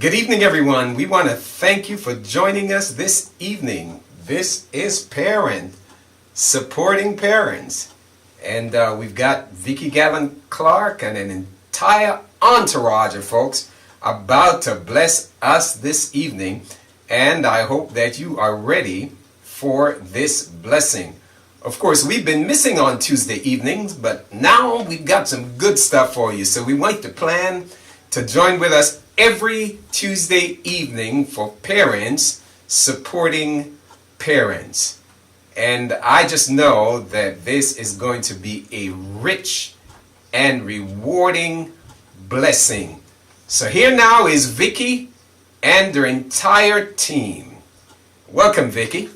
Good evening, everyone. We want to thank you for joining us this evening. This is Parent Supporting Parents. And we've got Vicki Gavin Clark and an entire entourage of folks about to bless us this evening. And I hope that you are ready for this blessing. Of course, we've been missing on Tuesday evenings, but now we've got some good stuff for you. So we want to plan to join with us every Tuesday evening for Parents Supporting Parents. And I just know that this is going to be a rich and rewarding blessing. So here now is Vicki and their entire team. Welcome, Vicki.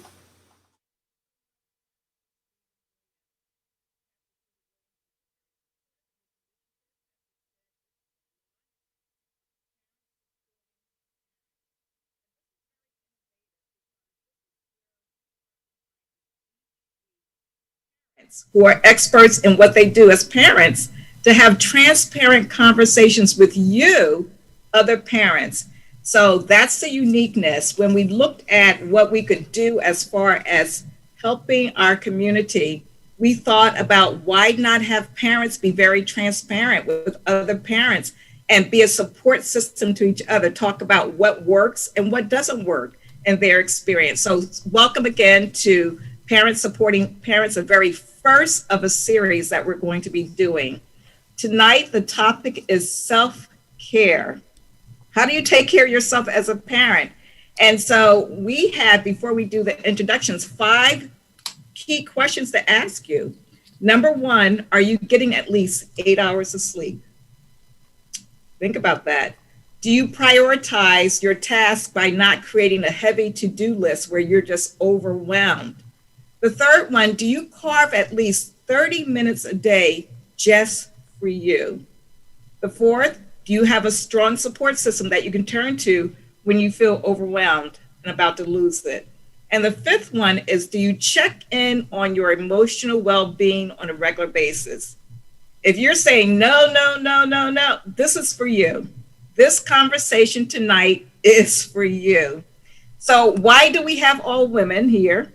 Who are experts in what they do as parents to have transparent conversations with you, other parents. So that's the uniqueness. When we looked at what we could do as far as helping our community, we thought about why not have parents be very transparent with other parents and be a support system to each other, talk about what works and what doesn't work in their experience. So welcome again to Parents Supporting Parents, the very first of a series that we're going to be doing. Tonight, the topic is self-care. How do you take care of yourself as a parent? And so we had, before we do the introductions, 5 key questions to ask you. Number 1, are you getting at least 8 hours of sleep? Think about that. Do you prioritize your tasks by not creating a heavy to-do list where you're just overwhelmed? The third one, do you carve at least 30 minutes a day just for you? The fourth, do you have a strong support system that you can turn to when you feel overwhelmed and about to lose it? And the fifth one is, do you check in on your emotional well-being on a regular basis? If you're saying no, this is for you. This conversation tonight is for you. So why do we have all women here?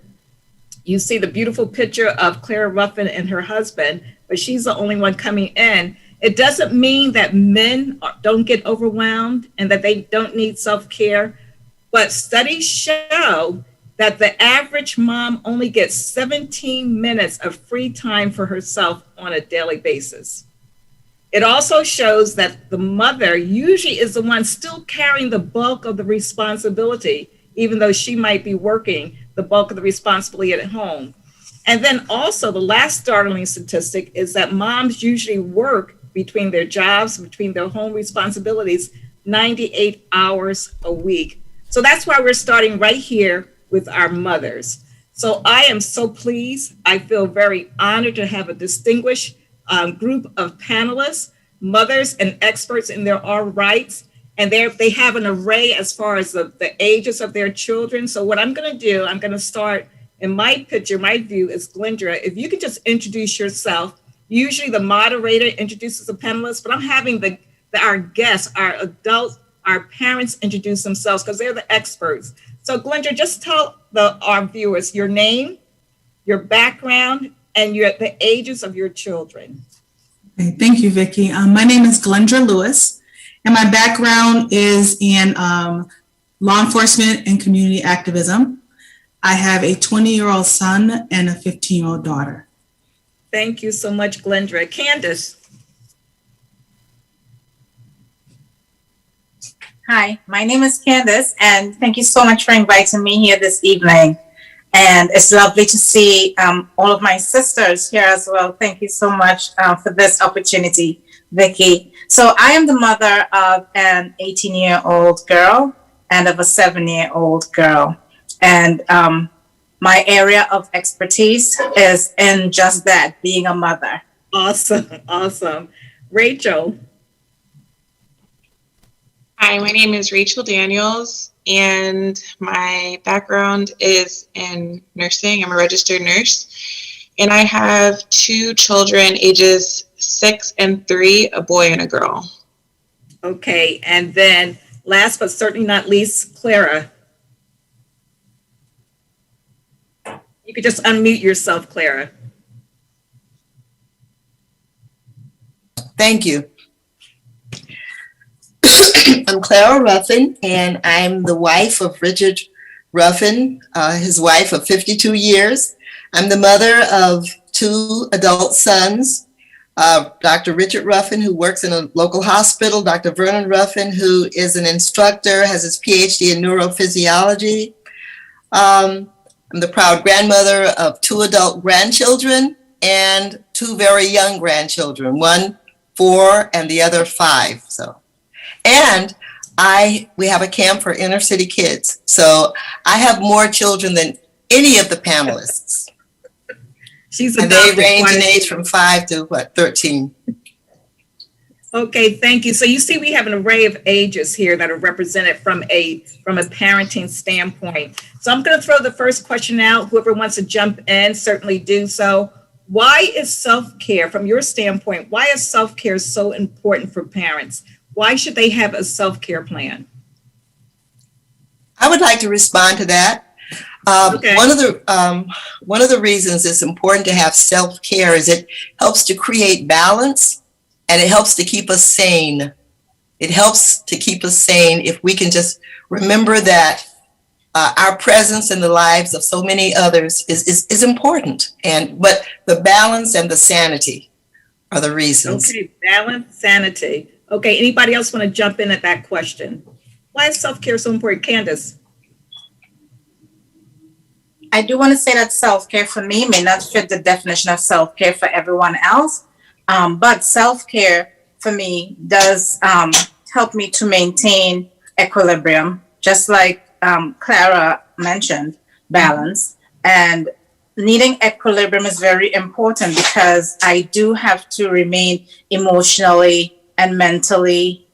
You see the beautiful picture of Clara Ruffin and her husband, but she's the only one coming in. It doesn't mean that men don't get overwhelmed and that they don't need self-care, but studies show that the average mom only gets 17 minutes of free time for herself on a daily basis. It also shows that the mother usually is the one still carrying the bulk of the responsibility, even though she might be working the bulk of the responsibility at home. And then also the last startling statistic is that moms usually work between their jobs, between their home responsibilities, 98 hours a week. So that's why we're starting right here with our mothers. So I am so pleased. I feel very honored to have a distinguished group of panelists, mothers and experts in their own rights. And they have an array as far as the ages of their children. So what I'm going to do, I'm going to start in my picture. My view is Glendra. If you could just introduce yourself. Usually the moderator introduces the panelists, but I'm having our guests, our adults, our parents introduce themselves because they're the experts. So Glendra, just tell our viewers your name, your background, and the ages of your children. Okay, thank you, Vicki. My name is Glendra Lewis. And my background is in law enforcement and community activism. I have a 20-year-old son and a 15-year-old daughter. Thank you so much, Glendra. Candace. Hi, my name is Candace, and thank you so much for inviting me here this evening. And it's lovely to see all of my sisters here as well. Thank you so much for this opportunity, Vicki. So I am the mother of an 18-year-old girl and of a 7-year-old girl. And my area of expertise is in just that, being a mother. Awesome. Rachel. Hi, my name is Rachel Daniels, and my background is in nursing. I'm a registered nurse, and I have 2 children, ages 6 and 3, a boy and a girl. Okay, and then last but certainly not least, Clara. You could just unmute yourself, Clara. Thank you. I'm Clara Ruffin, and I'm the wife of Richard Ruffin, his wife of 52 years. I'm the mother of 2 adult sons, Dr. Richard Ruffin, who works in a local hospital, Dr. Vernon Ruffin, who is an instructor, has his PhD in neurophysiology. I'm the proud grandmother of 2 adult grandchildren and 2 very young grandchildren, one 4 and the other 5. And we have a camp for inner city kids. So I have more children than any of the panelists. And they range in age from 5 to 13. Okay, thank you. So you see we have an array of ages here that are represented from a parenting standpoint. So I'm going to throw the first question out. Whoever wants to jump in, certainly do so. Why is self-care, from your standpoint, why is self-care so important for parents? Why should they have a self-care plan? I would like to respond to that. Okay. One of the reasons it's important to have self-care is it helps to create balance and it helps to keep us sane. It helps to keep us sane if we can just remember that our presence in the lives of so many others is important. But the balance and the sanity are the reasons. Okay, balance, sanity. Okay, anybody else want to jump in at that question? Why is self-care so important? Candace? I do want to say that self-care for me may not fit the definition of self-care for everyone else, but self-care for me does help me to maintain equilibrium, just like Clara mentioned, balance. And needing equilibrium is very important because I do have to remain emotionally and mentally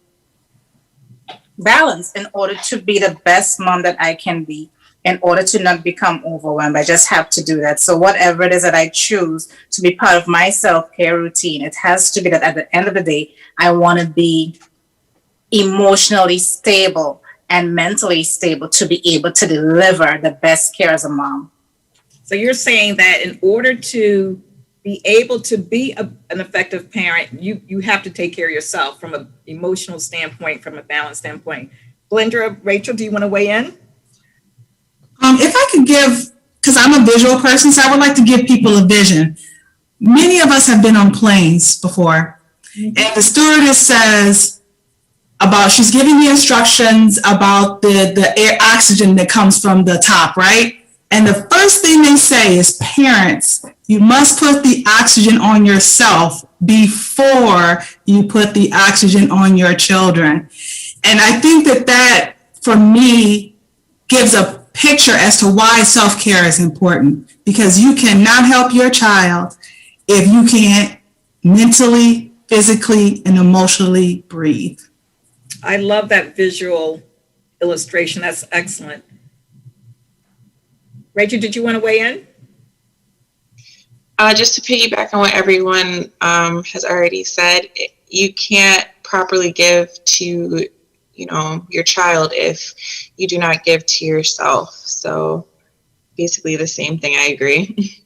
balanced in order to be the best mom that I can be, in order to not become overwhelmed. I just have to do that. So whatever it is that I choose to be part of my self-care routine, it has to be that at the end of the day, I want to be emotionally stable and mentally stable to be able to deliver the best care as a mom. So you're saying that in order to be able to be an effective parent, you have to take care of yourself from an emotional standpoint, from a balance standpoint. Glendra, Rachel, do you want to weigh in? If I could give, because I'm a visual person, so I would like to give people a vision. Many of us have been on planes before, and the stewardess says she's giving the instructions about the air oxygen that comes from the top, right? And the first thing they say is, parents, you must put the oxygen on yourself before you put the oxygen on your children. And I think that for me, gives a picture as to why self-care is important, because you cannot help your child if you can't mentally, physically, and emotionally breathe. I love that visual illustration. That's excellent. Rachel, did you want to weigh in? Just to piggyback on what everyone has already said, you can't properly give to your child if you do not give to yourself. So basically the same thing. I agree.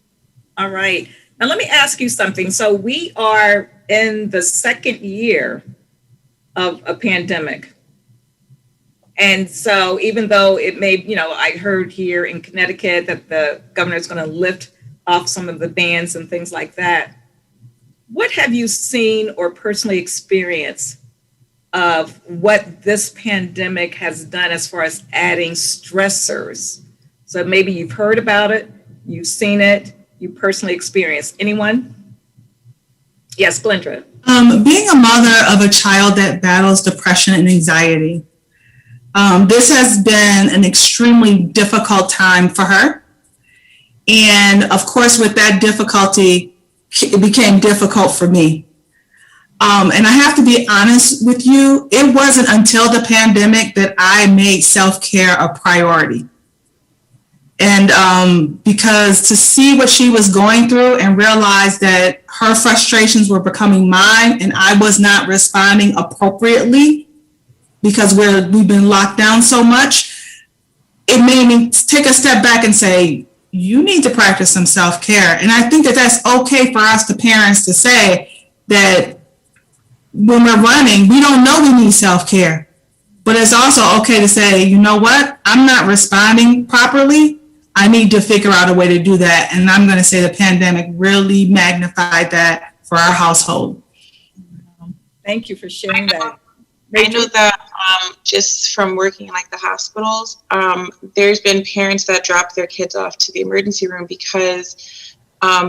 All right. Now let me ask you something. So we are in the second year of a pandemic. And so even though it may, I heard here in Connecticut that the governor is going to lift off some of the bans and things like that. What have you seen or personally experienced of what this pandemic has done as far as adding stressors? So maybe you've heard about it, you've seen it, you personally experienced. Anyone? Yes, Glendra. Being a mother of a child that battles depression and anxiety, this has been an extremely difficult time for her. And of course, with that difficulty, it became difficult for me. And I have to be honest with you, it wasn't until the pandemic that I made self-care a priority. And because to see what she was going through and realize that her frustrations were becoming mine and I was not responding appropriately, because we've been locked down so much, it made me take a step back and say, you need to practice some self-care. And I think that that's okay for us, the parents, to say that when we're running, we don't know we need self-care. But it's also okay to say, you know what? I'm not responding properly. I need to figure out a way to do that. And I'm going to say the pandemic really magnified that for our household. Thank you for sharing that. I know that just from working in like the hospitals, there's been parents that drop their kids off to the emergency room because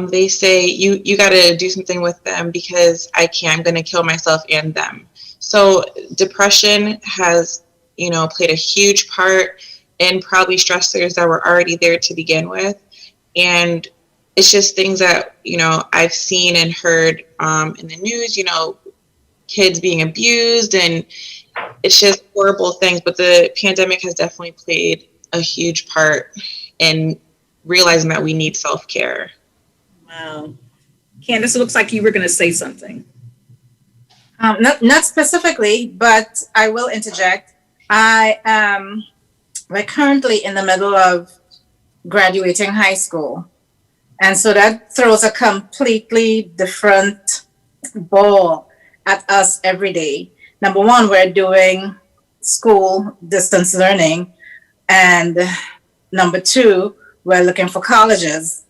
they say, you got to do something with them because I'm going to kill myself and them. So depression has, played a huge part in probably stressors that were already there to begin with. And it's just things that, I've seen and heard in the news, kids being abused, and it's just horrible things. But the pandemic has definitely played a huge part in realizing that we need self-care. Wow. Candace, it looks like you were going to say something. Not specifically, but I will interject. We're currently in the middle of graduating high school. And so that throws a completely different ball at us every day. Number one, we're doing school distance learning. And number two, we're looking for colleges.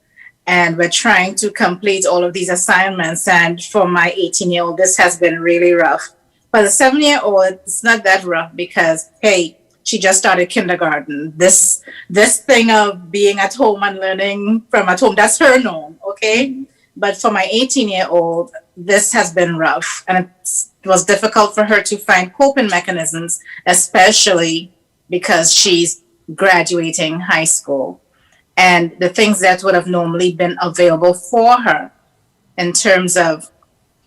And we're trying to complete all of these assignments. And for my 18-year-old, this has been really rough. For the 7-year-old, it's not that rough because, hey, she just started kindergarten. This thing of being at home and learning from at home, that's her norm, okay? But for my 18-year-old, this has been rough. And it was difficult for her to find coping mechanisms, especially because she's graduating high school. And the things that would have normally been available for her in terms of,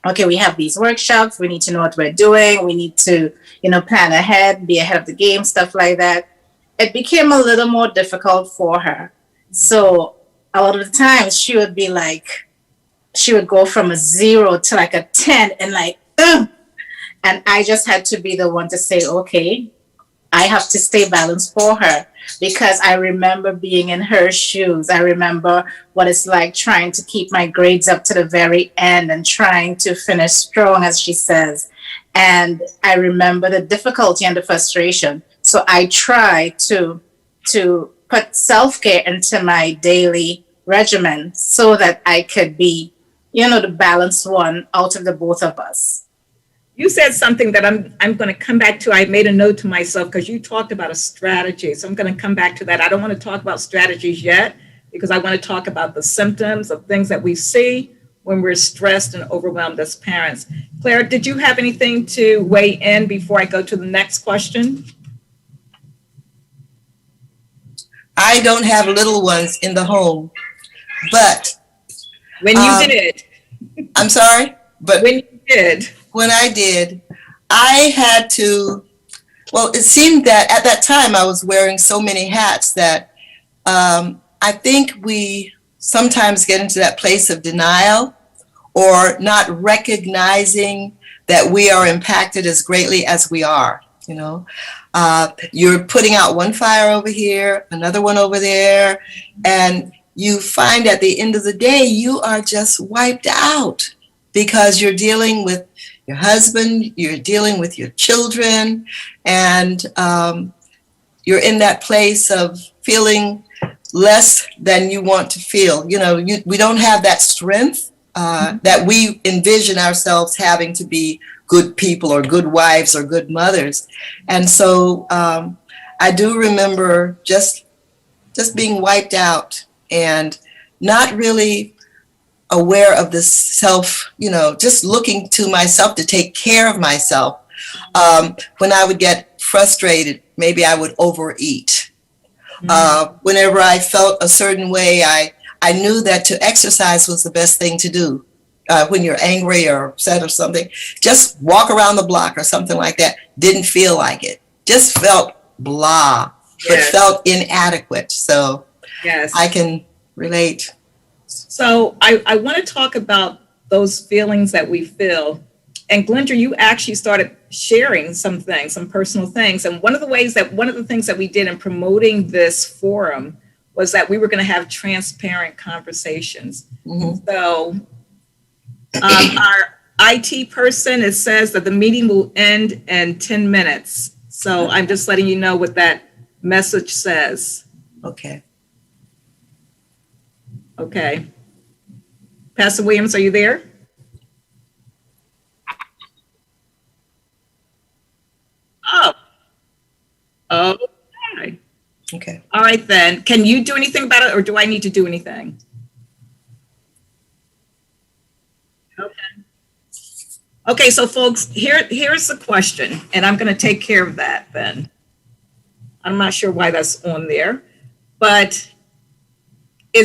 okay, we have these workshops, we need to know what we're doing, we need to, plan ahead, be ahead of the game, stuff like that. It became a little more difficult for her. So a lot of the times she would go from a 0 to like a 10 and like, ugh. And I just had to be the one to say, okay, I have to stay balanced for her. Because I remember being in her shoes. I remember what it's like trying to keep my grades up to the very end and trying to finish strong, as she says. And I remember the difficulty and the frustration. So I try to put self-care into my daily regimen so that I could be, the balanced one out of the both of us. You said something that I'm going to come back to. I made a note to myself because you talked about a strategy. So I'm going to come back to that. I don't want to talk about strategies yet because I want to talk about the symptoms of things that we see when we're stressed and overwhelmed as parents. Claire, did you have anything to weigh in before I go to the next question? I don't have little ones in the home, but When you did. I'm sorry, but When you did. When I did, I had to, it seemed that at that time I was wearing so many hats that I think we sometimes get into that place of denial or not recognizing that we are impacted as greatly as we are. You're putting out one fire over here, another one over there, and you find at the end of the day, you are just wiped out because you're dealing with your husband, you're dealing with your children, and you're in that place of feeling less than you want to feel. We don't have that strength that we envision ourselves having to be good people or good wives or good mothers. And so I do remember just being wiped out and not really aware of this self, just looking to myself to take care of myself. When I would get frustrated, maybe I would overeat. Whenever I felt a certain way, I knew that to exercise was the best thing to do. When you're angry or upset or something, just walk around the block or something like that. Didn't feel like it. Just felt blah, but felt inadequate. So I can relate. So I want to talk about those feelings that we feel And Glenda, you actually started sharing some things, some personal things. And one of the things that we did in promoting this forum was that we were going to have transparent conversations. Mhm. So our IT person, it says that the meeting will end in 10 minutes. So I'm just letting you know what that message says. Okay. Okay. Pastor Williams, are you there? Oh, okay. Okay. All right then. Can you do anything about it, or do I need to do anything? Okay. Okay, so folks, here's the question, and I'm going to take care of that then. I'm not sure why that's on there, but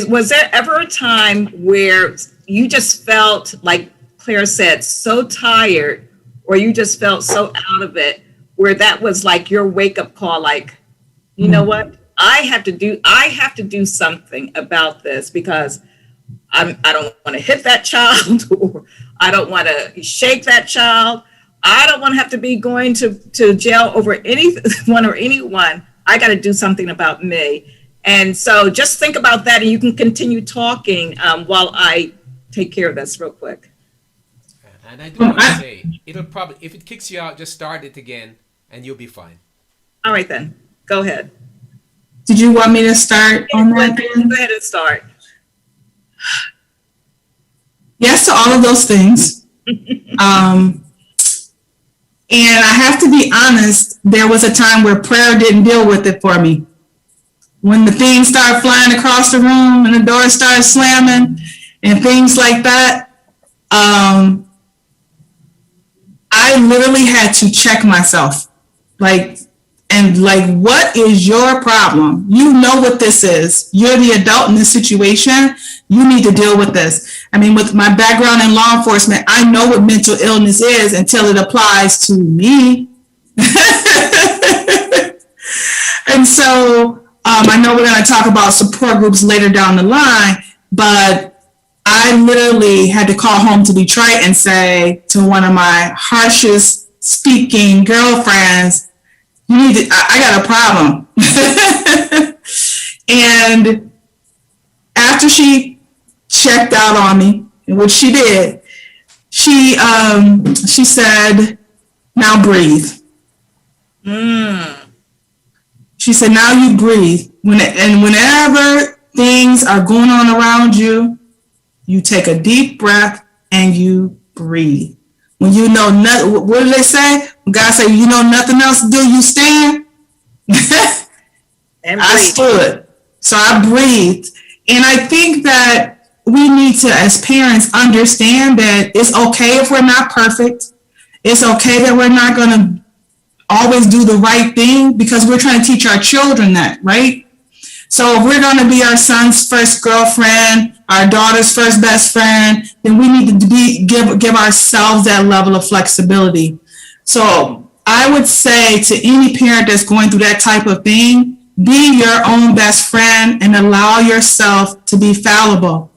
was there ever a time where you just felt, like Claire said, so tired, or you just felt so out of it, where that was like your wake-up call, like, you know what, I have to do something about this, because I don't want to hit that child, or I don't want to shake that child. I don't want to have to be going to jail over anyone or anyone. I got to do something about me. And so just think about that, and you can continue talking while I take care of this real quick. And I do want to say, it'll probably, if it kicks you out, just start it again and you'll be fine. All right, then. Go ahead. Did you want me to start on that? Go ahead and start. Yes to all of those things. And I have to be honest, there was a time where prayer didn't deal with it for me. When the things started flying across the room and the doors started slamming and things like that, I literally had to check myself. What is your problem? You know what this is. You're the adult in this situation. You need to deal with this. I mean, with my background in law enforcement, I know what mental illness is until it applies to me. And so I know we're going to talk about support groups later down the line, but I literally had to call home to Detroit and say to one of my harshest speaking girlfriends, I got a problem. And after she checked out on me, which she did, she said, now breathe. She said, now you breathe. Whenever things are going on around you, you take a deep breath and you breathe. When you know nothing, what do they say? When God said, you know nothing else to do, you stand. I stood. So I breathed. And I think that we need to, as parents, understand that it's okay if we're not perfect. It's okay that we're not going to always do the right thing, because we're trying to teach our children that, right? So if we're going to be our son's first girlfriend, our daughter's first best friend, then we need to give ourselves that level of flexibility. So I would say to any parent that's going through that type of thing, be your own best friend and allow yourself to be fallible.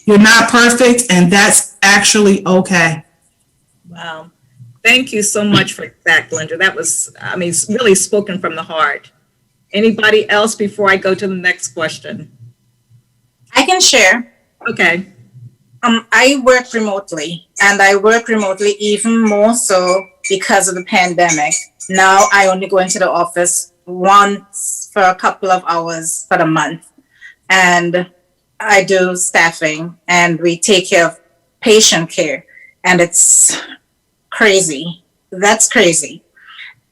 You're not perfect, and that's actually okay. Wow. Thank you so much for that, Glenda. That was, really spoken from the heart. Anybody else before I go to the next question? I can share. Okay. I work remotely, and I work remotely even more so because of the pandemic. Now I only go into the office once for a couple of hours for the month, and I do staffing, and we take care of patient care, and it's crazy. That's crazy.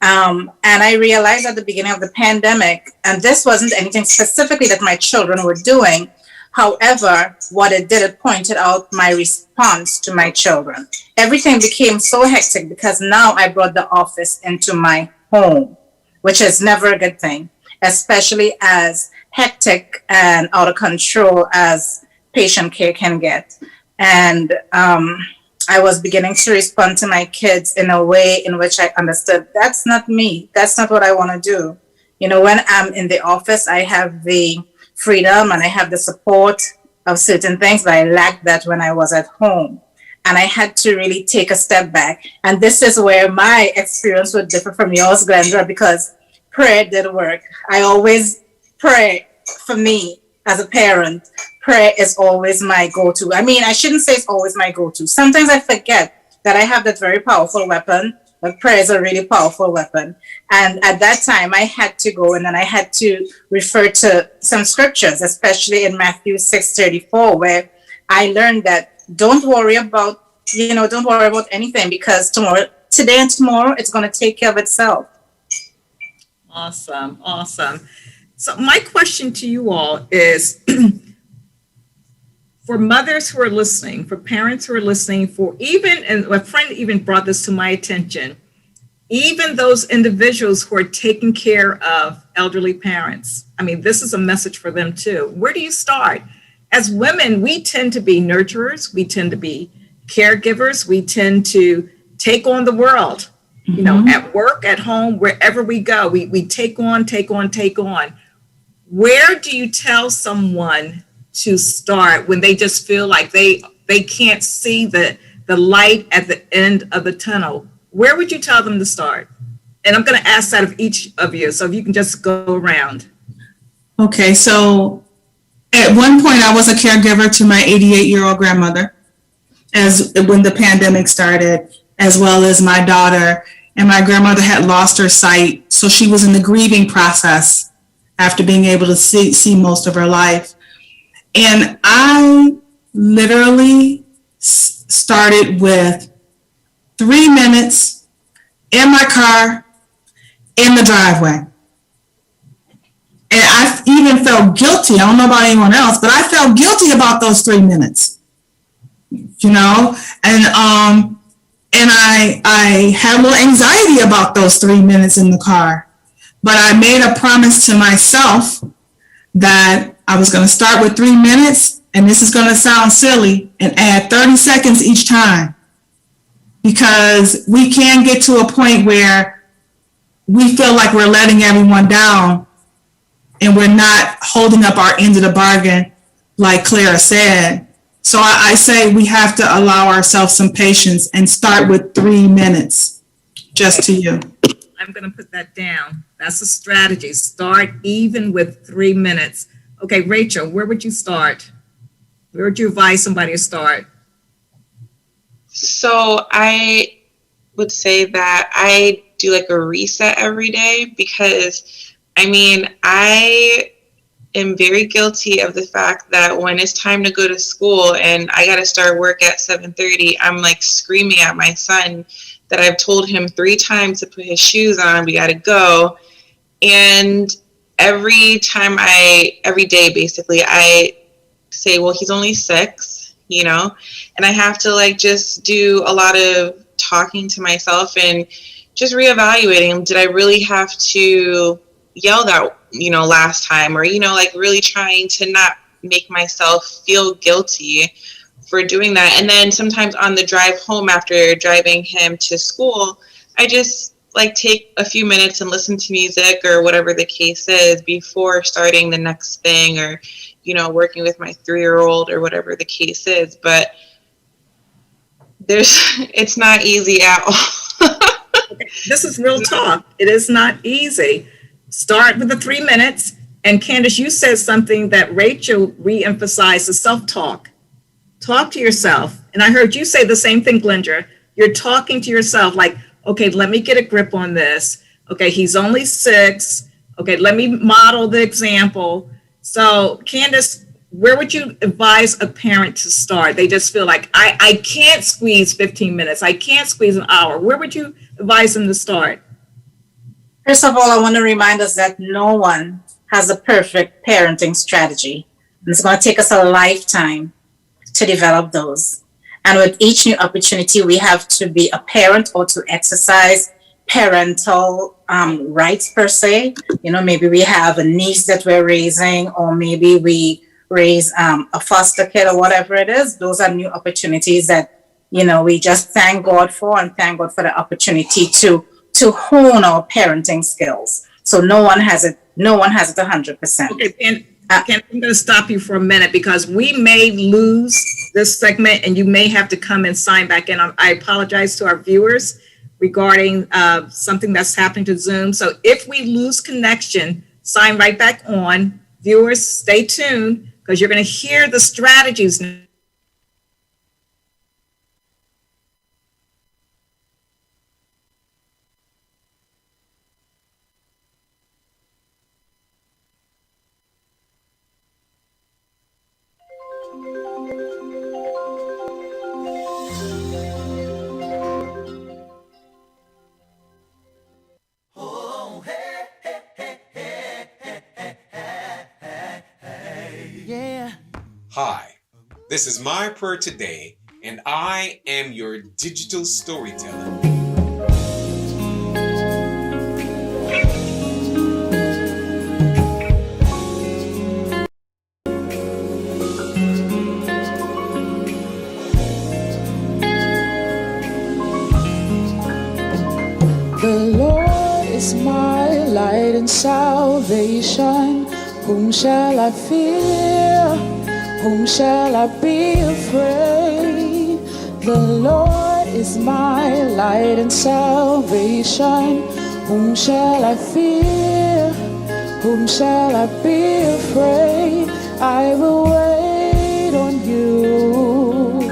And I realized at the beginning of the pandemic, and this wasn't anything specifically that my children were doing. However, what it did, it pointed out my response to my children. Everything became so hectic because now I brought the office into my home, which is never a good thing, especially as hectic and out of control as patient care can get. And I was beginning to respond to my kids in a way in which I understood that's not me. That's not what I want to do. You know, when I'm in the office, I have the freedom and I have the support of certain things, but I lacked that when I was at home. and I had to really take a step back. And this is where my experience would differ from yours, Glendra, because prayer did work. I always pray. For me as a parent, prayer is always my go-to. I mean, I shouldn't say it's always my go-to. Sometimes I forget that I have that very powerful weapon, but prayer is a really powerful weapon. And at that time, I had to go and then I had to refer to some scriptures, especially in Matthew 6:34, where I learned that don't worry about anything, because today and tomorrow, it's going to take care of itself. Awesome. Awesome. So my question to you all is, for mothers who are listening, for parents who are listening, and a friend even brought this to my attention, even those individuals who are taking care of elderly parents. I mean, this is a message for them too. Where do you start? As women, we tend to be nurturers. We tend to be caregivers. We tend to take on the world, at work, at home, wherever we go, we take on. Where do you tell someone to start when they just feel like they can't see the light at the end of the tunnel? Where would you tell them to start? And I'm going to ask that of each of you, so if you can just go around. Okay, so at one point I was a caregiver to my 88-year-old grandmother when the pandemic started, as well as my daughter. And my grandmother had lost her sight, so she was in the grieving process after being able to see most of her life. And I literally started with 3 minutes in my car, in the driveway. And I even felt guilty. I don't know about anyone else, but I felt guilty about those 3 minutes, and I had a little anxiety about those 3 minutes in the car. But I made a promise to myself that I was going to start with 3 minutes, and this is going to sound silly, and add 30 seconds each time. Because we can get to a point where we feel like we're letting everyone down and we're not holding up our end of the bargain, like Clara said. So I say we have to allow ourselves some patience and start with 3 minutes. Just to you. I'm going to put that down. That's a strategy. Start even with 3 minutes. Okay, Rachel, where would you start? Where would you advise somebody to start? So I would say that I do like a reset every day, because I am very guilty of the fact that when it's time to go to school and I got to start work at 7:30, I'm like screaming at my son that I've told him 3 times to put his shoes on, we got to go. And every day basically, I say, well, he's only 6, and I have to like just do a lot of talking to myself and just reevaluating, did I really have to yell that, last time, or, really trying to not make myself feel guilty for doing that. And then sometimes on the drive home after driving him to school, I just like take a few minutes and listen to music or whatever the case is before starting the next thing, or, working with my 3-year-old or whatever the case is. But it's not easy at all. Okay, this is real talk. It is not easy. Start with the 3 minutes. And Candace, you said something that Rachel re-emphasized, the self-talk. Talk to yourself. And I heard you say the same thing, Glendra. You're talking to yourself like, okay, let me get a grip on this. Okay, he's only 6. Okay, let me model the example. So Candace, where would you advise a parent to start? They just feel like, I can't squeeze 15 minutes. I can't squeeze an hour. Where would you advise them to start? First of all, I want to remind us that no one has a perfect parenting strategy. And it's going to take us a lifetime to develop those. And with each new opportunity, we have to be a parent or to exercise parental rights per se. Maybe we have a niece that we're raising, or maybe we raise a foster kid or whatever it is. Those are new opportunities that, we just thank God for, and thank God for the opportunity to hone our parenting skills. So no one has it 100%. Okay, and I'm going to stop you for a minute, because we may lose this segment, and you may have to come and sign back in. I apologize to our viewers regarding something that's happening to Zoom. So if we lose connection, sign right back on. Viewers, stay tuned because you're going to hear the strategies. Hi, this is My Prayer Today, and I am your digital storyteller. The Lord is my light and salvation. Whom shall I fear? Whom shall I be afraid? The Lord is my light and salvation. Whom shall I fear? Whom shall I be afraid? I will wait on you.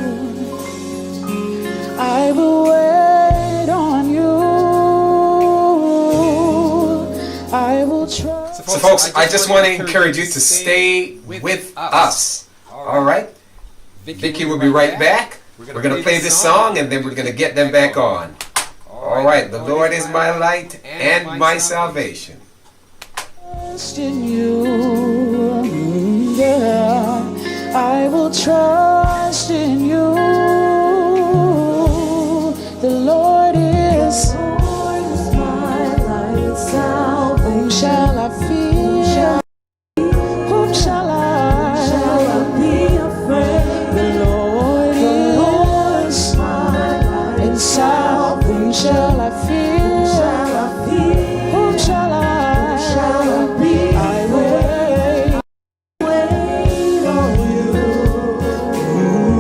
I will wait on you. I will trust. So folks, I just want to encourage you to stay with us. All right? Vicky will be right back. We're going to play this song and then we're going to get them back on. All right. The Lord is my light and my salvation. Trust in you. Yeah. I will trust in you. The Lord is my light and salvation. Whom shall I fear? Whom shall I be afraid? The Lord is my light and salvation. Whom shall I fear? Whom shall I be? I wait on you.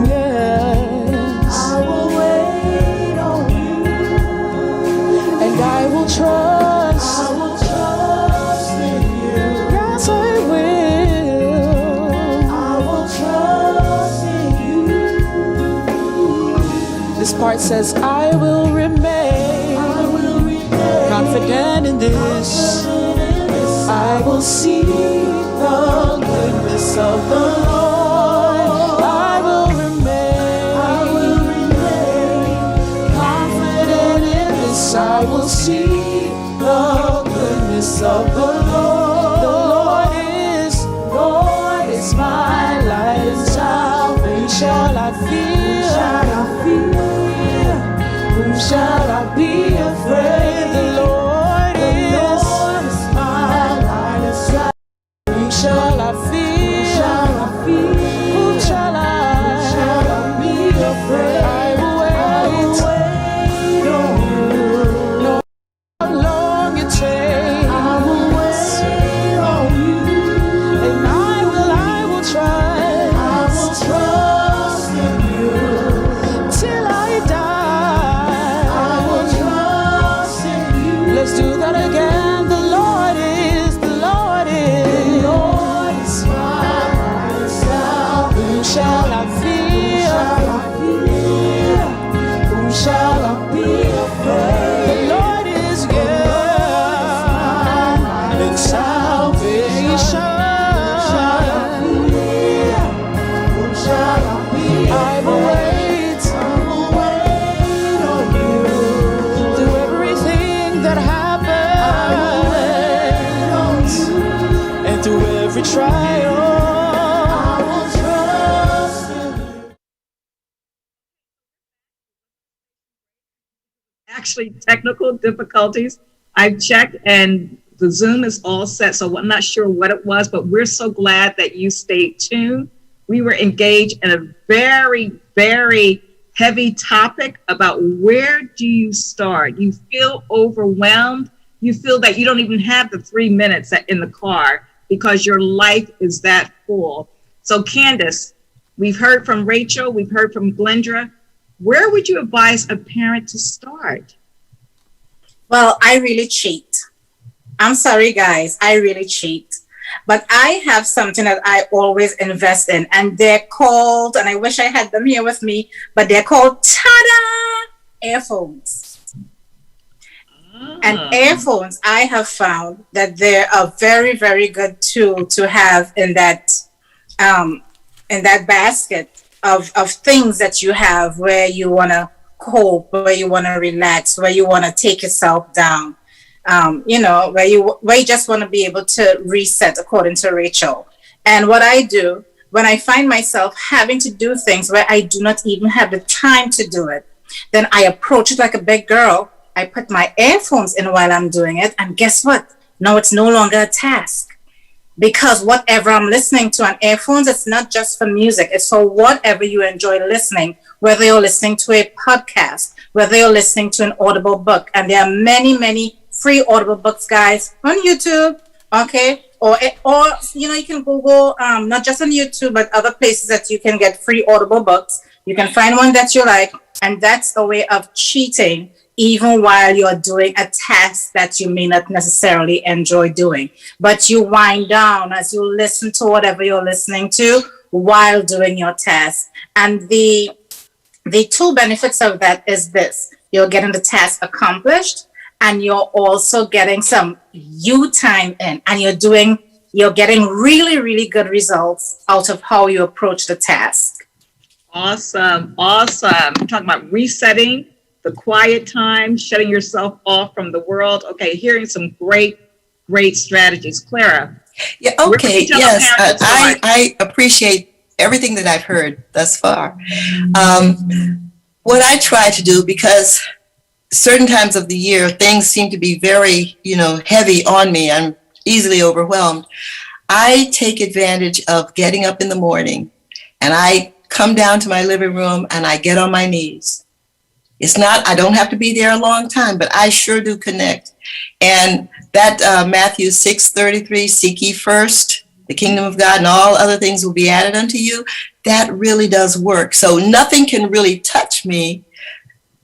Yes. I will wait on you. And I will trust. I will trust in you. Yes, I will. I will trust in you. This part says, I will remain. Confident in this. I will see the goodness of the Lord. I will remain confident in this. I will see the goodness of the Lord. The Lord is my light and salvation. Whom shall I fear? Whom shall I be afraid? The Lord is my light and salvation. Whom shall I fear? Whom shall I be afraid? I will wait on you. No matter how long it takes, I will wait on you. And I will trust. I will trust in you till I die. I will trust in you. Let's do that again. The Lord is my light and salvation. Whom shall I fear? Whom shall I be afraid? The Lord is my and salvation. Whom shall I be? I will wait on you. Through everything that happens and through every trial, I will trust in you. Actually, technical difficulties. I've checked and the Zoom is all set. So I'm not sure what it was, but we're so glad that you stayed tuned. We were engaged in a very, very heavy topic about where do you start? You feel overwhelmed. You feel that you don't even have the 3 minutes in the car because your life is that full. So Candace, We've heard from Rachel, we've heard from Glendra. Where would you advise a parent to start? Well, I really cheat. I'm sorry, guys. I really cheat. But I have something that I always invest in, and they're called, and I wish I had them here with me, but they're called tada earphones. And earphones, I have found that they're a very, very good tool to have in that basket of things that you have where you want to cope, where you want to relax, where you want to take yourself down. Where you just want to be able to reset, according to Rachel. And what I do when I find myself having to do things where I do not even have the time to do it, then I approach it like a big girl. I put my earphones in while I'm doing it. And guess what? Now it's no longer a task, because whatever I'm listening to on earphones, it's not just for music. It's for whatever you enjoy listening, whether you're listening to a podcast, whether you're listening to an Audible book. And there are many, many free Audible books, guys, on YouTube, okay? Or you can Google, not just on YouTube, but other places that you can get free Audible books. You can find one that you like, and that's a way of cheating, even while you're doing a task that you may not necessarily enjoy doing. But you wind down as you listen to whatever you're listening to while doing your task. And the two benefits of that is this: you're getting the task accomplished, and you're also getting some you time in, and you're getting really, really good results out of how you approach the task. Awesome. Awesome. We're talking about resetting, the quiet time, shutting yourself off from the world. Okay, hearing some great strategies. Clara. Yeah, okay, yes. I appreciate everything that I've heard thus far. What I try to do, because certain times of the year, things seem to be very, heavy on me. I'm easily overwhelmed. I take advantage of getting up in the morning, and I come down to my living room and I get on my knees. I don't have to be there a long time, but I sure do connect. And that Matthew 6:33, seek ye first the kingdom of God, and all other things will be added unto you. That really does work. So nothing can really touch me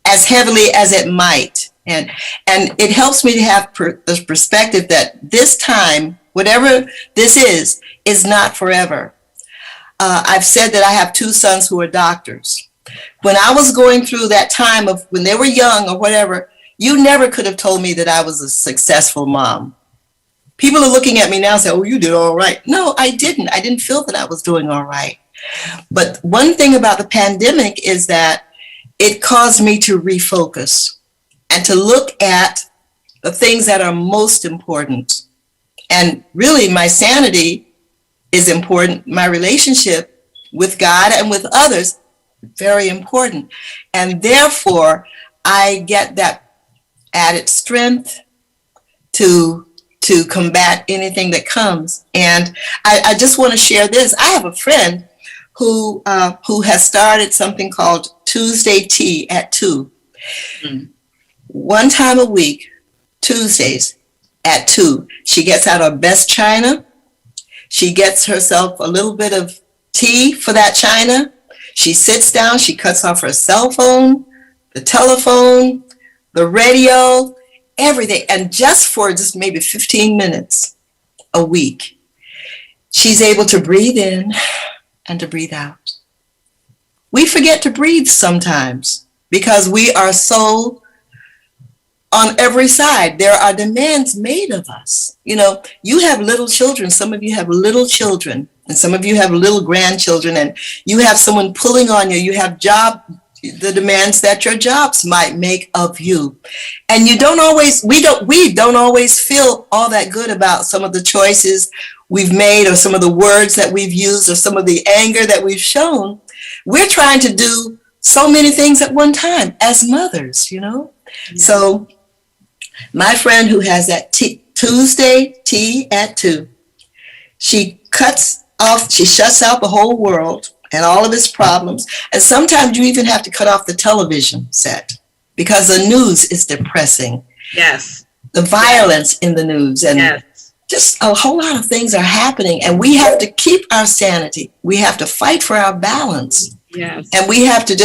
as heavily as it might. And it helps me to have the perspective that this time, whatever this is not forever. I've said that I have two sons who are doctors. When I was going through that time of when they were young or whatever, you never could have told me that I was a successful mom. People are looking at me now and say, oh, you did all right. No, I didn't. I didn't feel that I was doing all right. But one thing about the pandemic is that it caused me to refocus and to look at the things that are most important. And really, my sanity is important. My relationship with God and with others, very important. And therefore, I get that added strength to combat anything that comes. And I just want to share this. I have a friend who has started something called Tuesday Tea at 2. One time a week, Tuesdays at 2, she gets out her best china. She gets herself a little bit of tea for that china. She sits down, she cuts off her cell phone, the telephone, the radio, everything. And just maybe 15 minutes a week, she's able to breathe in and to breathe out. We forget to breathe sometimes because we are so on every side. There are demands made of us. You have little children. Some of you have little children, and some of you have little grandchildren, and you have someone pulling on you. You have the demands that your jobs might make of you. And we don't always feel all that good about some of the choices we've made, or some of the words that we've used, or some of the anger that we've shown. We're trying to do so many things at one time as mothers, Yeah. So my friend who has that Tuesday tea at 2, she shuts out the whole world and all of its problems. And sometimes you even have to cut off the television set because the news is depressing. Yes. The violence in the news and just a whole lot of things are happening, and we have to keep our sanity. We have to fight for our balance. Yes. And we have to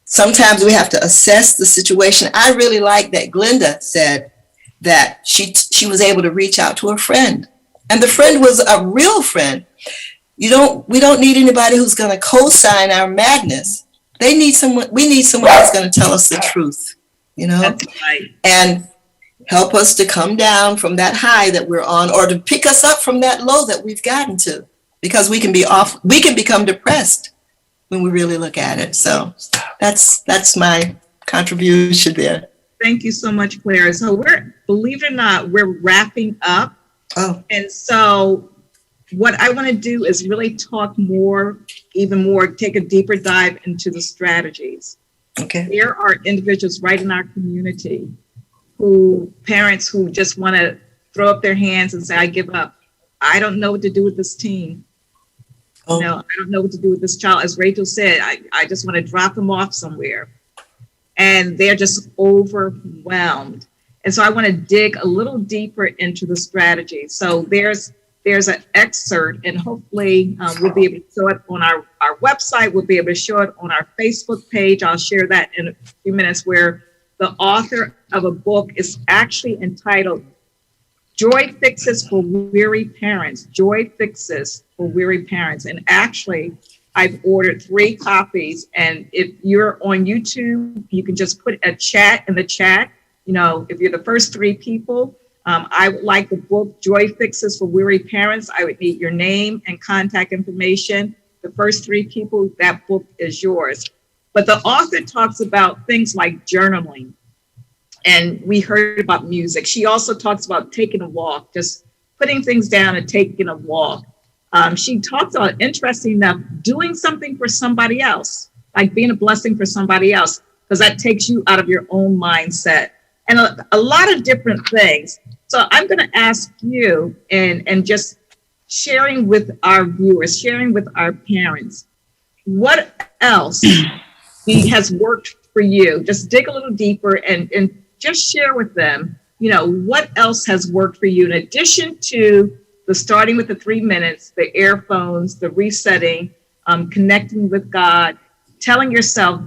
sometimes we have to assess the situation. I really like that Glenda said that she was able to reach out to a friend, and the friend was a real friend. We don't need anybody who's going to co-sign our madness. We need someone who's going to tell us the truth, That's right. and help us to come down from that high that we're on, or to pick us up from that low that we've gotten to, because we can become depressed when we really look at it. So that's my contribution there. Thank you so much, Claire. So believe it or not, we're wrapping up. Oh. And so what I want to do is really talk even more, take a deeper dive into the strategies. Okay. There are individuals right in our community parents who just want to throw up their hands and say, I give up. I don't know what to do with this team. Oh. I don't know what to do with this child. As Rachel said, I just want to drop them off somewhere. And they're just overwhelmed. And so I want to dig a little deeper into the strategy. So there's an excerpt, and hopefully we'll be able to show it on our website. We'll be able to show it on our Facebook page. I'll share that in a few minutes, where the author of a book is actually entitled Joy Fixes for Weary Parents. Joy Fixes for Weary Parents. And actually, I've ordered 3 copies. And if you're on YouTube, you can just put a chat in the chat. If you're the first 3 people, I would like the book Joy Fixes for Weary Parents. I would need your name and contact information. The first 3 people, that book is yours. But the author talks about things like journaling. And we heard about music. She also talks about taking a walk, just putting things down and taking a walk. She talks about, interesting enough, doing something for somebody else, like being a blessing for somebody else, because that takes you out of your own mindset. And a lot of different things. So I'm going to ask you, and just sharing with our viewers, sharing with our parents, what else has worked for you? Just dig a little deeper and just share with them, what else has worked for you in addition to the starting with the 3 minutes, the earphones, the resetting, connecting with God, telling yourself,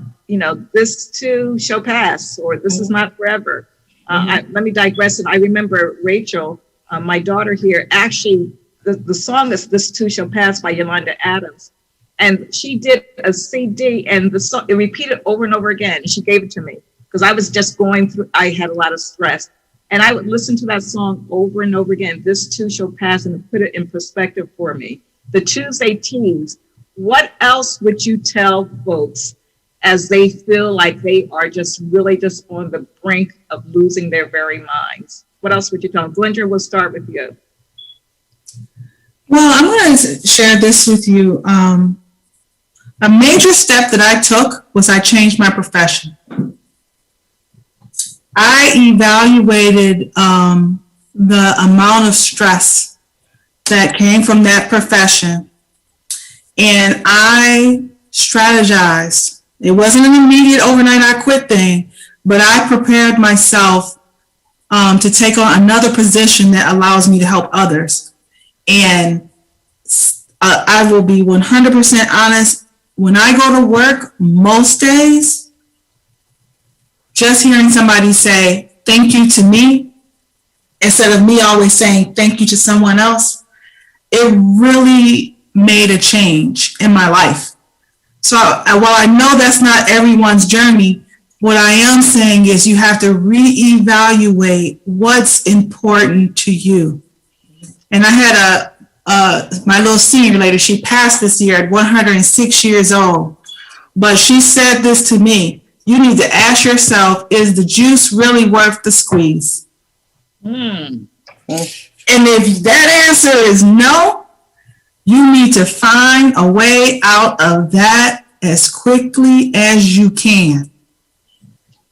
this too shall pass, or this is not forever. Let me digress. And I remember Rachel, my daughter here, actually, the song is This Too Shall Pass by Yolanda Adams. And she did a CD, and the song, it repeated over and over again. And she gave it to me because I was just going through, I had a lot of stress. And I would listen to that song over and over again, This Too Shall Pass, and put it in perspective for me. The Tuesday Teas, what else would you tell folks as they feel like they are just really just on the brink of losing their very minds? What else would you tell them? Glenda, we'll start with you. Well, I'm going to share this with you. A major step that I took was I changed my profession. I evaluated the amount of stress that came from that profession, and I strategized. It wasn't an immediate overnight I quit thing, but I prepared myself to take on another position that allows me to help others. And I will be 100% honest. When I go to work, most days, just hearing somebody say thank you to me instead of me always saying thank you to someone else, it really made a change in my life. So while I know that's not everyone's journey, what I am saying is you have to reevaluate what's important to you. And I had my little senior lady, she passed this year at 106 years old. But she said this to me: you need to ask yourself, is the juice really worth the squeeze? And if that answer is no, you need to find a way out of that as quickly as you can.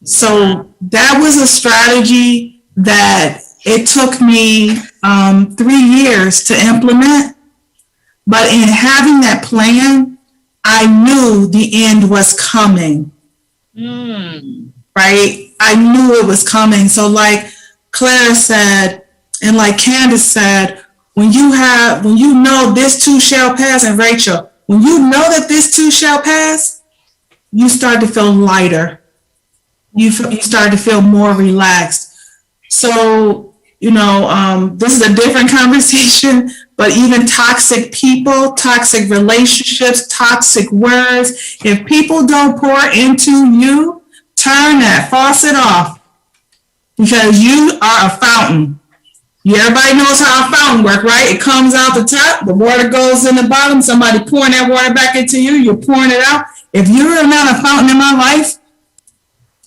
So that was a strategy that it took me 3 years to implement. But in having that plan, I knew the end was coming. Right? I knew it was coming. So like Claire said, And like Candace said, when you know this too shall pass, and Rachel, when you know that this too shall pass, you start to feel lighter. You start to feel more relaxed. So, this is a different conversation, but even toxic people, toxic relationships, toxic words, if people don't pour into you, turn that faucet off, because you are a fountain. Everybody knows how a fountain works, right? It comes out the top, the water goes in the bottom, somebody pouring that water back into you, you're pouring it out. If you're not a fountain in my life,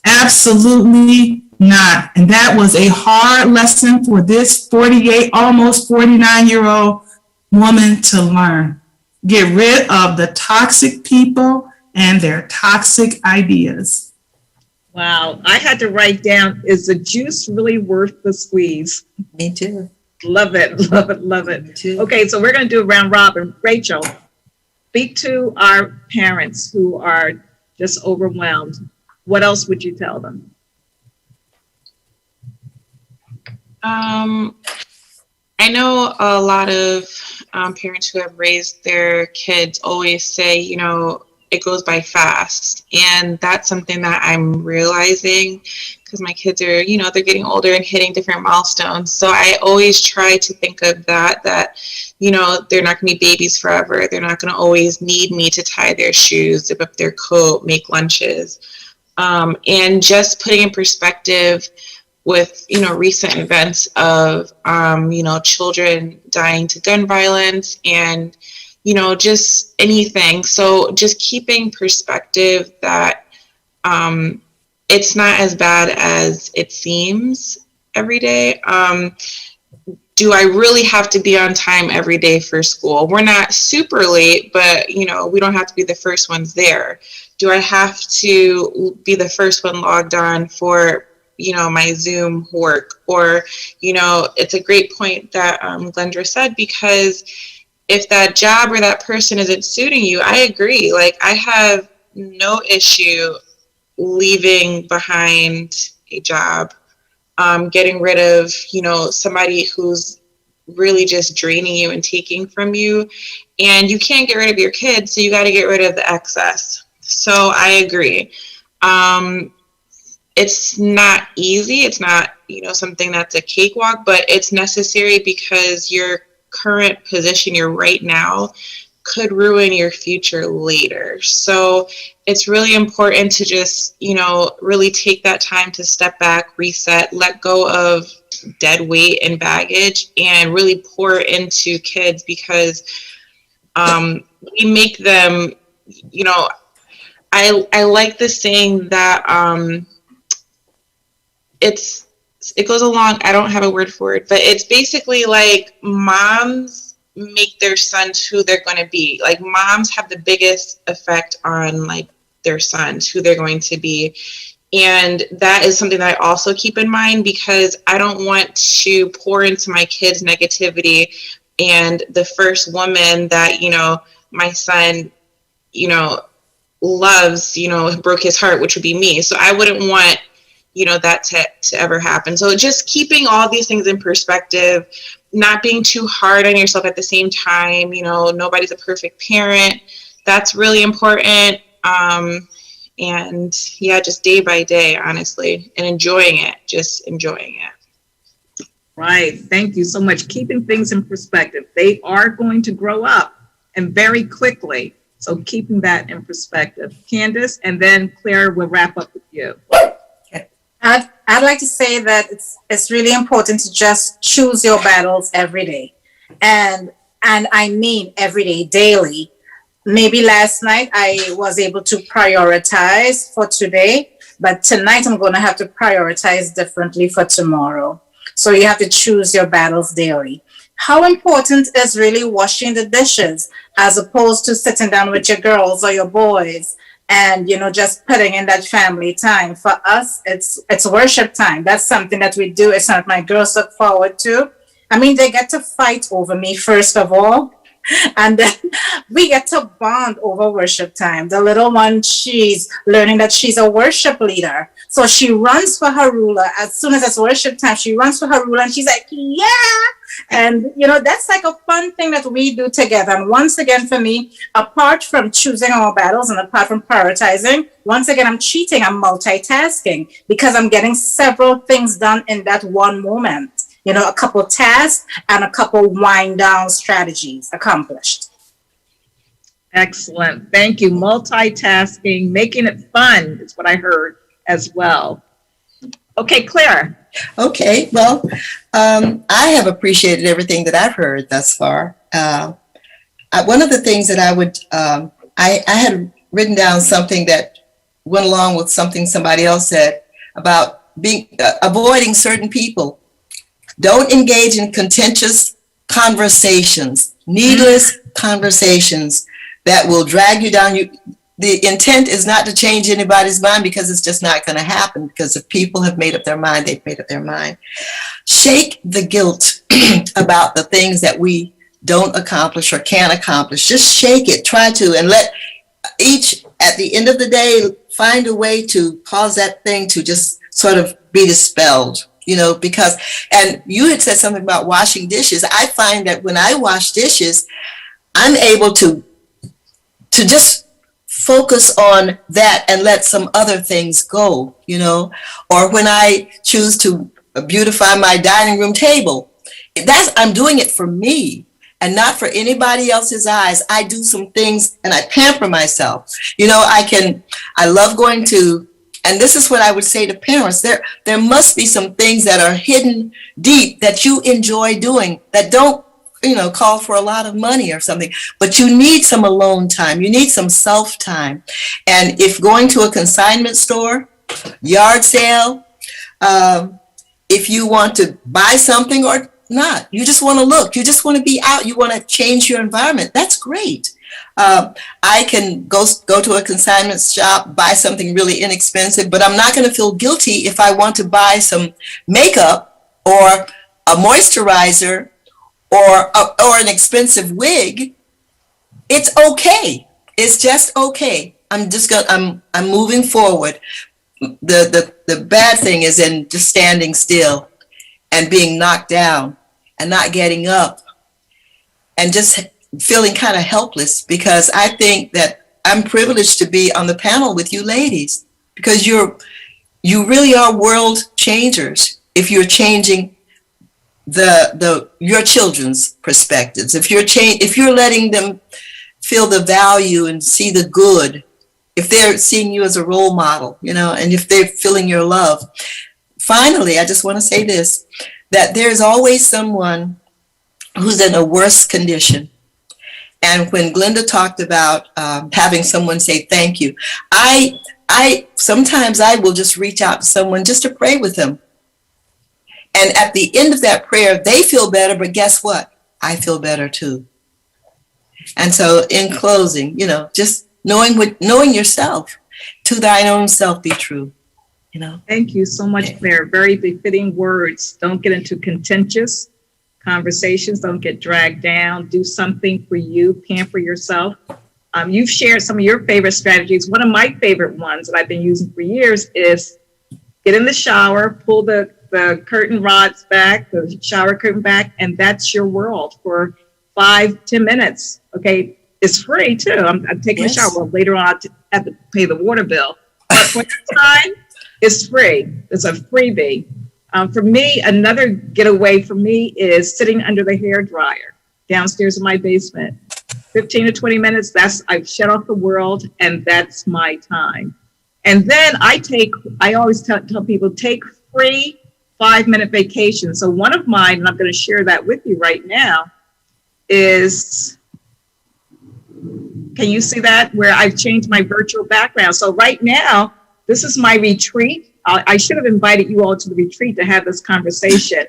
absolutely not. And that was a hard lesson for this 48, almost 49-year-old woman to learn. Get rid of the toxic people and their toxic ideas. Wow. I had to write down, is the juice really worth the squeeze? Me too. Love it, love it, love it. Me too. Okay, so we're going to do a round robin. Rachel, speak to our parents who are just overwhelmed. What else would you tell them? I know a lot of parents who have raised their kids always say, it goes by fast. And that's something that I'm realizing, because my kids are, they're getting older and hitting different milestones. So I always try to think of that, they're not going to be babies forever. They're not going to always need me to tie their shoes, zip up their coat, make lunches. And just putting in perspective with, recent events of, children dying to gun violence and, just anything. So just keeping perspective that it's not as bad as it seems every day. Do I really have to be on time every day for school? We're not super late, but, we don't have to be the first ones there. Do I have to be the first one logged on for, my Zoom work? Or, it's a great point that Glendra said, because if that job or that person isn't suiting you, I agree. Like, I have no issue leaving behind a job, getting rid of, somebody who's really just draining you and taking from you. And you can't get rid of your kids, so you got to get rid of the excess. So I agree. It's not easy. It's not, something that's a cakewalk, but it's necessary, because your current position you're right now could ruin your future later. So it's really important to just, really take that time to step back, reset, let go of dead weight and baggage, and really pour into kids, because we make them, I like the saying that it goes along, I don't have a word for it, but it's basically like moms make their sons who they're going to be. Like, moms have the biggest effect on like their sons, who they're going to be. And that is something that I also keep in mind, because I don't want to pour into my kids negativity, and the first woman that, my son, loves, broke his heart, which would be me. So I wouldn't want, that to ever happen. So just keeping all these things in perspective, not being too hard on yourself at the same time. Nobody's a perfect parent. That's really important. And yeah, just day by day, honestly, and enjoying it, just enjoying it. Right. Thank you so much. Keeping things in perspective. They are going to grow up, and very quickly. So keeping that in perspective. Candace, and then Claire will wrap up with you. I'd like to say that it's really important to just choose your battles every day. And I mean every day, daily. Maybe last night I was able to prioritize for today, but tonight I'm going to have to prioritize differently for tomorrow. So you have to choose your battles daily. How important is really washing the dishes, as opposed to sitting down with your girls or your boys and, just putting in that family time? For us, it's worship time. That's something that we do. It's not my girls look forward to. I mean, they get to fight over me, first of all. And then we get to bond over worship time. The little one, she's learning that she's a worship leader. So she runs for her ruler. As soon as it's worship time, she runs for her ruler and she's like, yeah. And, that's like a fun thing that we do together. And once again, for me, apart from choosing our battles and apart from prioritizing, once again, I'm cheating. I'm multitasking because I'm getting several things done in that one moment. A couple tasks and a couple wind down strategies accomplished. Excellent. Thank you. Multitasking, making it fun is what I heard as well. Okay, Claire. Okay, well, I have appreciated everything that I've heard thus far. One of the things that I would, I had written down something that went along with something somebody else said about avoiding certain people. Don't engage in contentious conversations, needless conversations that will drag you down. The intent is not to change anybody's mind because it's just not going to happen. Because if people have made up their mind, they've made up their mind. Shake the guilt about the things that we don't accomplish or can't accomplish. Just shake it. Try to, and let each, at the end of the day, find a way to cause that thing to just sort of be dispelled. Because, and you had said something about washing dishes. I find that when I wash dishes, I'm able to just focus on that and let some other things go, or when I choose to beautify my dining room table, I'm doing it for me and not for anybody else's eyes. I do some things and I pamper myself. I love going to, and this is what I would say to parents, there must be some things that are hidden deep that you enjoy doing that don't, call for a lot of money or something, but you need some alone time. You need some self time. And if going to a consignment store, yard sale, if you want to buy something or not, you just want to look, you just want to be out, you want to change your environment, that's great. I can go to a consignment shop, buy something really inexpensive, but I'm not going to feel guilty if I want to buy some makeup or a moisturizer or an expensive wig. It's okay. It's just okay. I'm moving forward. The bad thing is in just standing still and being knocked down and not getting up and just feeling kind of helpless, because I think that I'm privileged to be on the panel with you ladies, because you really are world changers if you're changing your children's perspectives. If you're letting them feel the value and see the good, if they're seeing you as a role model, and if they're feeling your love. Finally, I just want to say this, that there's always someone who's in a worse condition. And when Glenda talked about having someone say thank you, sometimes I will just reach out to someone just to pray with them. And at the end of that prayer, they feel better, but guess what? I feel better too. And so in closing, just knowing yourself, to thine own self be true, Thank you so much, Claire. Very befitting words. Don't get into contentious conversations. Don't get dragged down. Do something for you. Pamper yourself. You've shared some of your favorite strategies. One of my favorite ones that I've been using for years is get in the shower, pull the curtain rods back, the shower curtain back, and that's your world for 5-10 minutes. Okay, it's free too. I'm taking a shower. Well, later on, I have to pay the water bill. But for the time, it's free. It's a freebie. For me, another getaway for me is sitting under the hair dryer downstairs in my basement. 15 to 20 minutes, I've shut off the world, and that's my time. And then I always tell people, take free 5-minute vacation. So one of mine, and I'm going to share that with you right now, is, can you see that? Where I've changed my virtual background. So right now, this is my retreat. I should have invited you all to the retreat to have this conversation.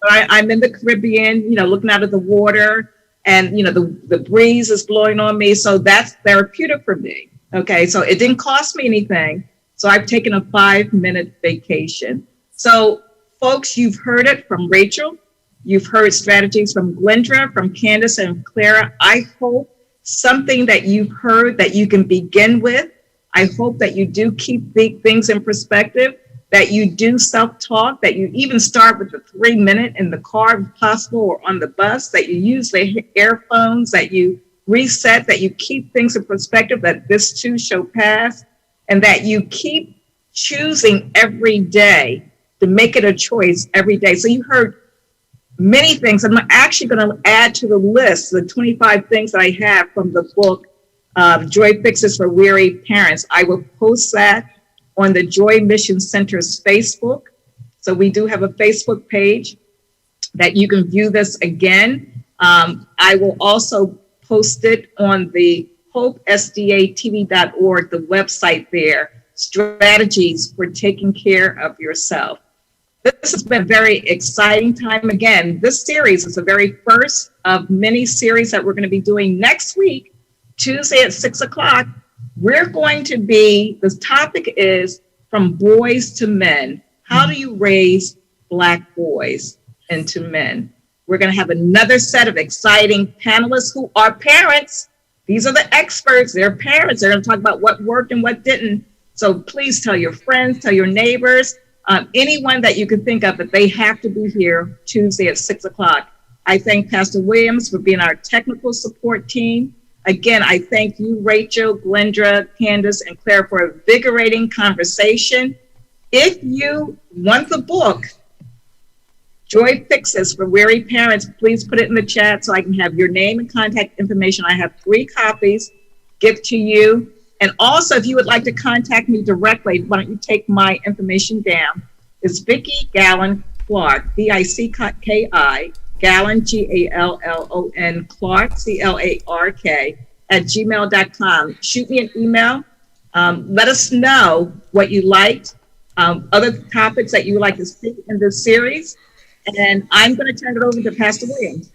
I'm in the Caribbean, looking out at the water, and, the breeze is blowing on me. So that's therapeutic for me. Okay. So it didn't cost me anything. So I've taken a 5-minute vacation. So folks, you've heard it from Rachel. You've heard strategies from Glendra, from Candace, and Clara. I hope something that you've heard that you can begin with. I hope that you do keep things in perspective, that you do self-talk, that you even start with the 3-minute in the car if possible or on the bus, that you use the earphones, that you reset, that you keep things in perspective, that this too shall pass, and that you keep choosing every day to make it a choice every day. So you heard many things. I'm actually going to add to the list the 25 things that I have from the book, Joy Fixes for Weary Parents. I will post that on the Joy Mission Center's Facebook. So we do have a Facebook page that you can view this again. I will also post it on the HopeSDATV.org, the website there, strategies for taking care of yourself. This has been a very exciting time. Again, this series is the very first of many series that we're going to be doing next week, Tuesday at 6 o'clock. We're going to be, the topic is From Boys to Men. How do you raise Black boys into men? We're going to have another set of exciting panelists who are parents. These are the experts. They're parents. They're going to talk about what worked and what didn't. So please tell your friends, tell your neighbors, anyone that you can think of, that they have to be here Tuesday at 6 o'clock. I thank Pastor Williams for being our technical support team. Again, I thank you, Rachel, Glendra, Candace, and Claire, for a invigorating conversation. If you want the book, Joy Fixes for Weary Parents, please put it in the chat so I can have your name and contact information. I have 3 copies, gift to you. And also, if you would like to contact me directly, why don't you take my information down? It's Vicki Gallon Clark, VICKI, Gallon, GALLON, Clark, CLARK, at gmail.com. Shoot me an email. Let us know what you liked, other topics that you would like to speak in this series. And I'm going to turn it over to Pastor Williams.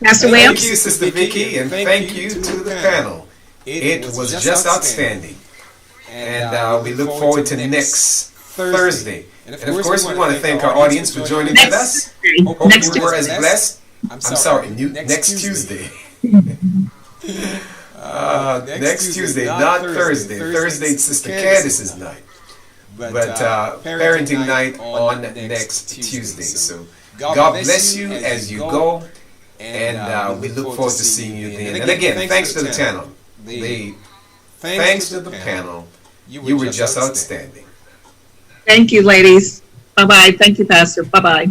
Pastor Williams? Thank you, Sister Vicki, and thank you to the panel. It was just outstanding. And we look forward to next Thursday. And of course, we want to thank our audience for joining with us. Hope you were as blessed. Next Tuesday. Next Tuesday, not Thursday. Thursday, it's Sister Candace's night. But parenting night on next Tuesday. So God bless you as you go. And we look forward to seeing you then. And again, thanks to the panel. Thanks to the panel. You were just outstanding. Thank you, ladies. Bye-bye. Thank you, Pastor. Bye-bye.